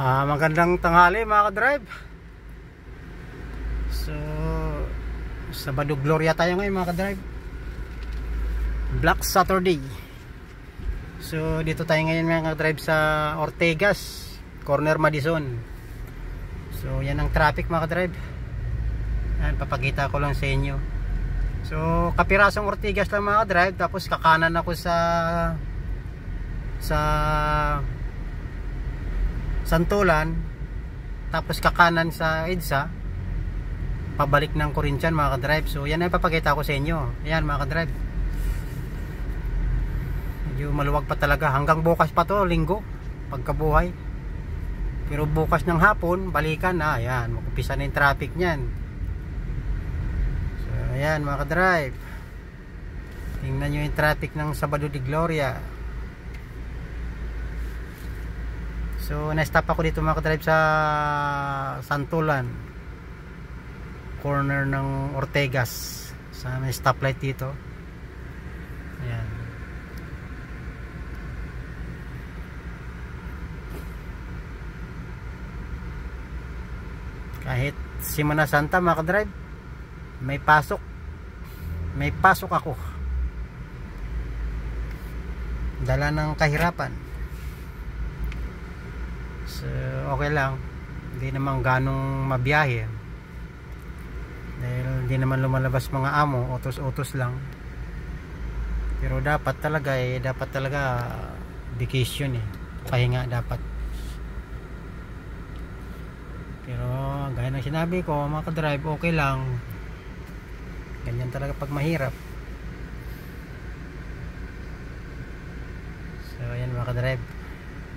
Magandang tanghali mga ka-drive. So, Sabado Gloria tayo ngayon mga ka-drive. Black Saturday. So, dito tayo ngayon mga ka-drive sa Ortegas, Corner Madison. So, yan ang traffic mga ka-drive. Yan, papakita ko lang sa inyo. So, kapirasong Ortegas lang mga ka-drive. Tapos kakanan ako sa Santulan, tapos kakanan sa EDSA, pabalik ng Corinthian mga ka-drive. So yan ay papakita ko sa inyo. Ayan mga ka-drive, medyo maluwag pa talaga. Hanggang bukas pa to, linggo, pagkabuhay. Pero bukas ng hapon, balikan na. Ayan, mag-upisa na yung traffic nyan. So ayan mga ka-drive, tingnan nyo yung traffic ng Sabado de Gloria. So, na-stop ako dito mga ka-drive sa Santulan, corner ng Ortegas. Sa may stoplight dito. Ayan. Kahit Semana Santa mga ka-drive, may pasok ako. Dala ng kahirapan. So, okay lang, hindi naman ganong mabiyahe dahil hindi naman lumalabas mga amo, utos-utos lang. Pero dapat talaga vacation pahinga dapat. Pero gaya ng sinabi ko mga ka-drive, okay lang, ganyan talaga pag mahirap. So ayan mga ka-drive,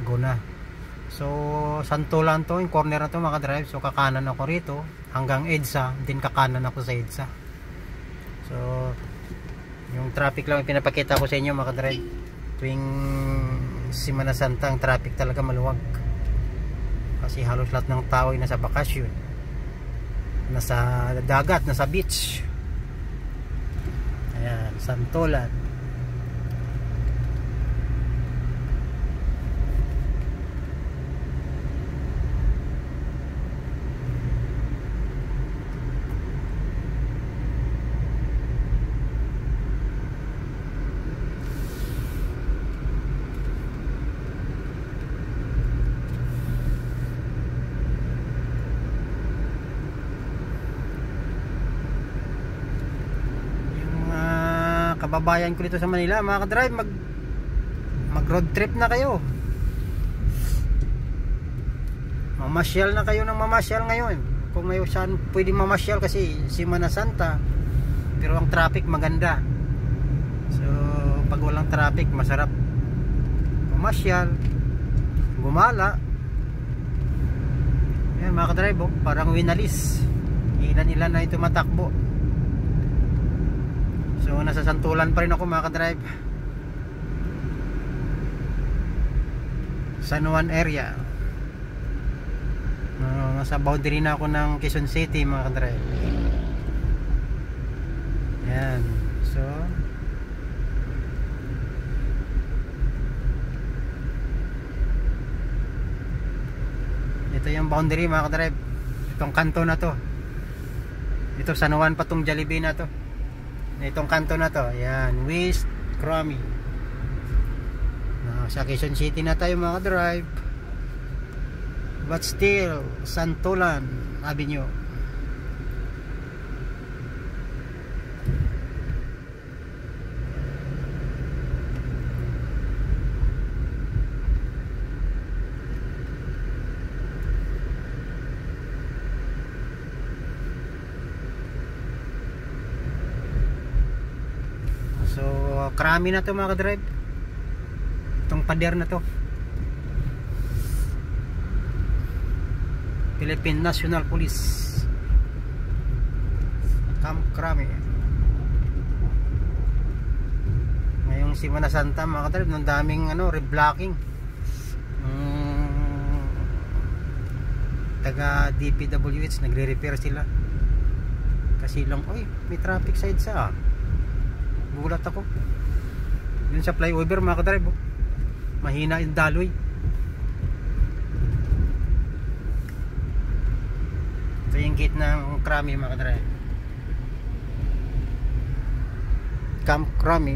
go na. So Santulan to, yung corner na to mga ka-drive. So kakanan ako rito hanggang EDSA, din kakanan ako sa EDSA. So yung traffic lang yung pinapakita ko sa inyo mga ka-drive. Tuwing Semana Santa ang traffic talaga maluwag, kasi halos lahat ng tao ay nasa bakasyon, nasa dagat, nasa beach. Ayan, Santulan. Kababayan ko dito sa Manila mga ka-drive, mag road trip na kayo, mamasyal na kayo ng mamasyal ngayon kung may saan pwedeng mamasyal, kasi Semana Santa pero ang traffic maganda. So pag walang traffic masarap mamasyal, gumala. Yan mga ka-drive, parang winalis, ilan na ito matakbo. So nasa Santulan pa rin ako mga ka-drive, San Juan area. Nasa boundary na ako ng Quezon City mga ka-drive. Yan. So ito yung boundary mga ka-drive. Itong kanto na to, ito San Juan pa tong Jollibee na to. Itong kanto na to, ayan, West Crummy. Sa Quezon City na tayo mga drive, but still Santulan Avenue. So Krami na to mga ka-drive, itong pader na to, Philippine National Police Camp Krami. Ngayong Semana Santa mga ka-drive, nung daming reblocking, taga DPWH nagre-repair sila kasi lang, oy may traffic side sa gulat ako. Yun sa flyover mga ka-drive, mahina yung daloy. gate ng Krami mga kadrive. Camp Krami.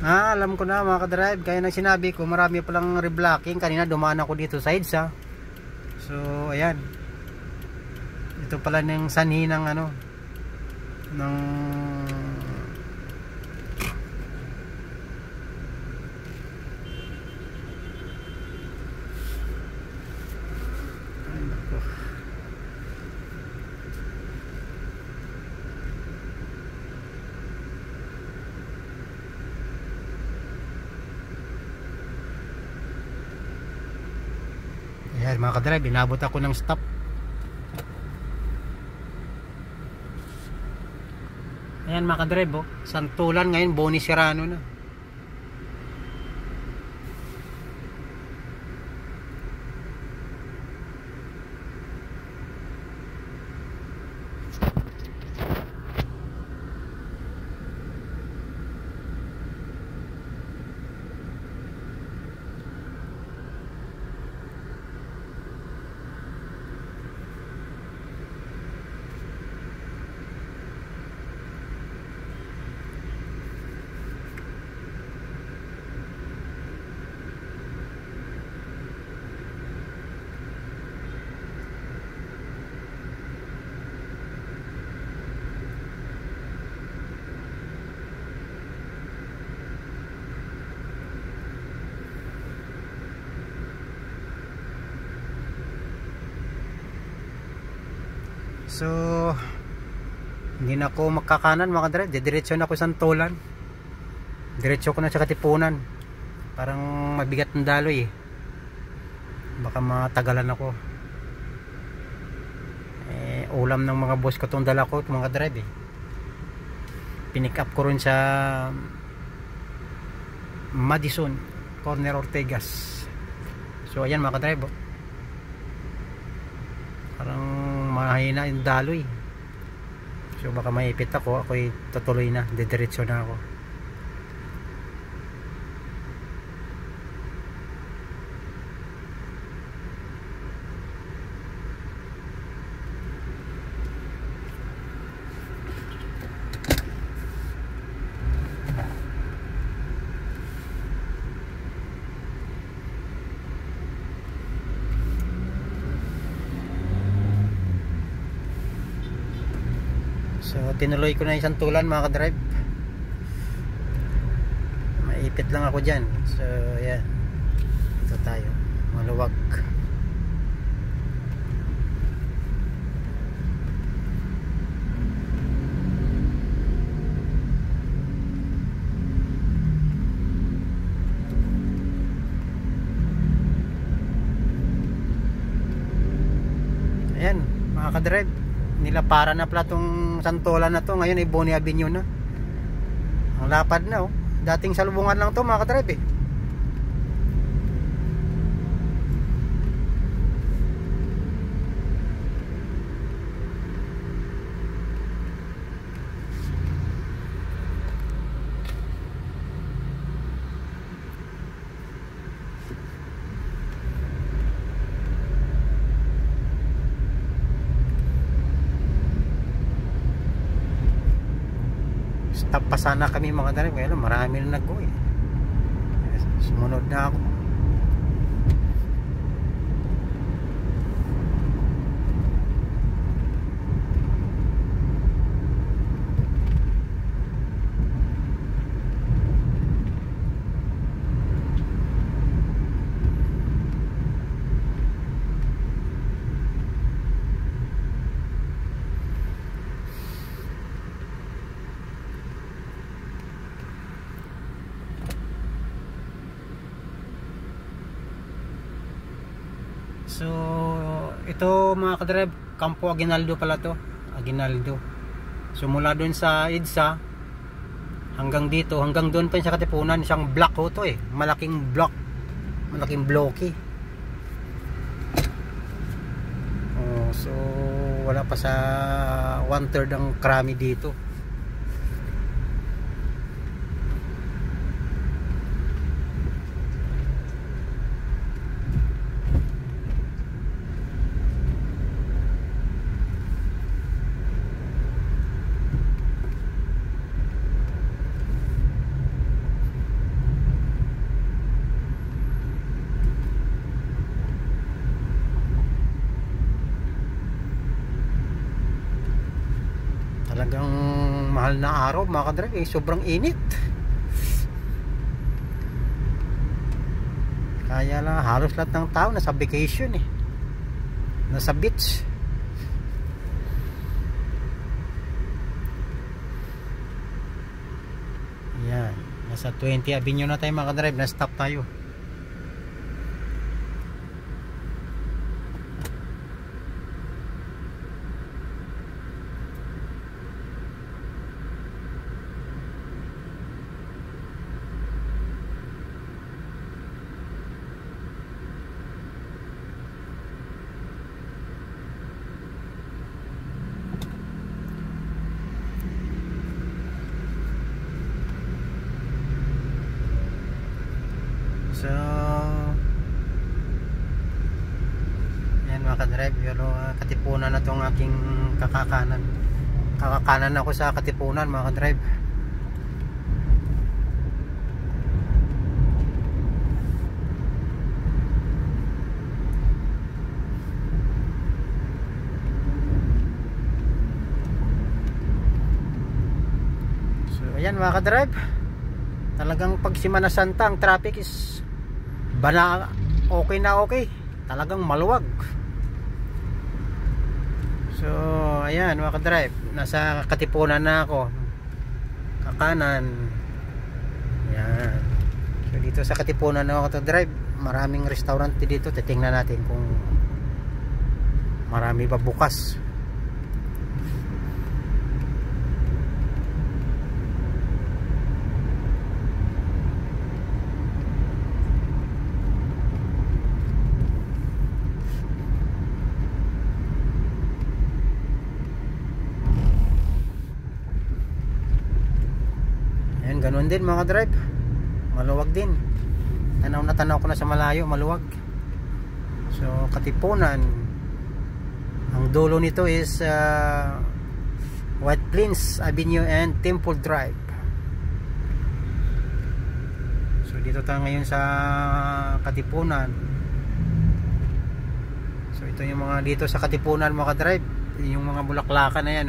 Alam ko na mga kadrive, kaya nang sinabi ko marami palang reblocking. Kanina dumaan ako dito sa EDSA. So ayan, ito pala ng sanhi ng ano, ng ayan mga kadrive, inabot ako ng stop. Ayan mga kadrive, oh, Santulan ngayon, Boni Serrano na. So hindi na ako makakanan mga kadrive, didiretso na ako sa Santulan. Diretso ko na sa Katipunan. Parang mabigat ng daloy eh, baka matagalan ako. Ulam ng mga boss ko itong dala ko mga kadrive eh. Pinick up ko rin sa Madison Corner Ortegas. So ayan mga kadrive, oh, parang mahina yung daloy. So baka maipit ako, ako'y tutuloy na, didiretso na ako. So tinuloy ko na yung Santulan mga kadrive. Maipit lang ako dyan. So yan, ito tayo, maluwag. Ayan mga kadrive, nilapara na pala tong Santulan na to. Ngayon ay Boni Avenue na. Ang lapad na, oh. Dating salubungan lang to mga kadrive eh. Stop pa sana kami mga kadrive, kaya lang marami na nag-go eh. Sumunod na ako. So ito mga kadrive, Campo Aguinaldo pala to, Aguinaldo. So mula dun sa EDSA hanggang dito, hanggang doon pa sa Katipunan, isang block ho to eh, malaking block, malaking blocky. So wala pa sa 1/3 ang krami dito. Talagang mahal na araw mga kadrive, sobrang init. Kaya lang halos lahat ng tao nasa vacation nasa beach. Yan, nasa 20 Avenue na tayo mga kadrive, na stop tayo. So yan mga kadrive, pero Katipunan na tong aking kakakanan ako sa Katipunan mga kadrive. So ayan mga kadrive, talagang pag Semana Santa ang traffic is okay, talagang maluwag. So ayan mga kadrive, nasa Katipunan na ako, kakanan. Ayan, so dito sa Katipunan na ako kadrive, maraming restaurant dito. Titingnan natin kung marami pa bukas. Ganun din mga drive, maluwag din. Tanaw ko na sa malayo, maluwag. So Katipunan, ang dulo nito is White Plains Avenue and Temple Drive. So dito tayo ngayon sa Katipunan. So ito yung mga dito sa Katipunan mga drive, yung mga bulaklakan na yan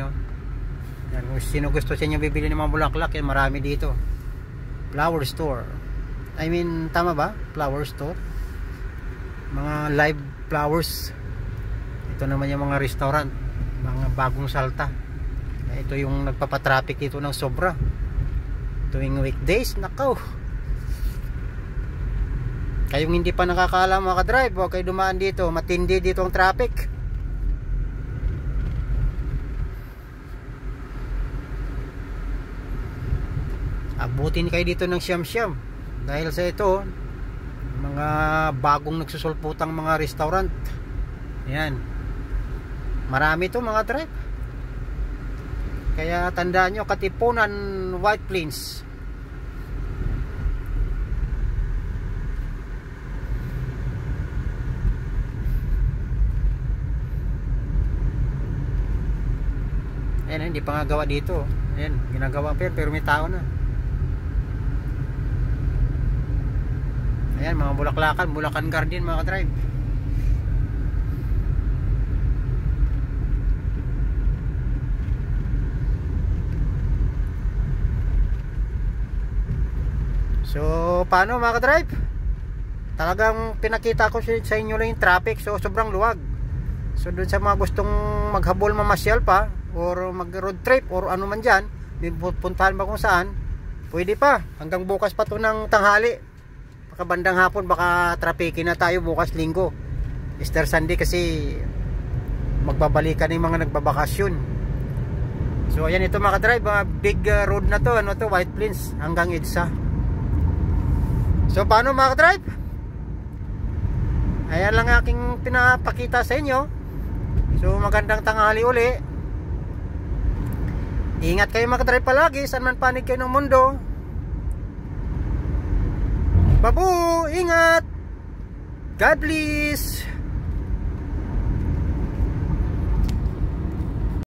yan, kung sino gusto sa inyo bibili ng mga bulaklak, yan marami dito. Flower store, I mean tama ba? Flower store, mga live flowers. Ito naman yung mga restaurant, mga bagong salta. Ito yung nagpapatraffic dito ng sobra tuwing weekdays. Nakaw, kayong hindi pa nakakaalam mga ka-drive, huwag kayo dumaan dito, matindi dito ang traffic. Abutin kayo dito ng siyam-siyam dahil sa ito mga bagong nagsusulputang mga restaurant. Ayan, marami ito mga drive. Kaya tandaan nyo, Katipunan, White Plains. Ayan, hindi pa nga gawa dito. Ayan, ginagawa pero may tao na. Ayan, mga bulaklakan, Bulacan Garden mga ka-drive. So paano mga ka-drive? Talagang pinakita ko sa inyo lang yung traffic. So sobrang luwag. So doon sa mga gustong maghabol, mamasyal pa, or mag road trip, or ano man dyan, puntahan ba kung saan, pwede pa, hanggang bukas pa to ng tanghali. Baka bandang hapon, baka trapikin na tayo bukas Linggo, Easter Sunday, kasi magbabalikan yung mga nagbabakasyon. So ayan, ito mga ka-drive, big road na to, to White Plains hanggang EDSA. So paano mga ka-drive? Ayan lang aking pinapakita sa inyo. So magandang tanghali uli. Ingat kayo mga ka-drive palagi saan man panig kayo ng mundo. Babu, ingat. God bless.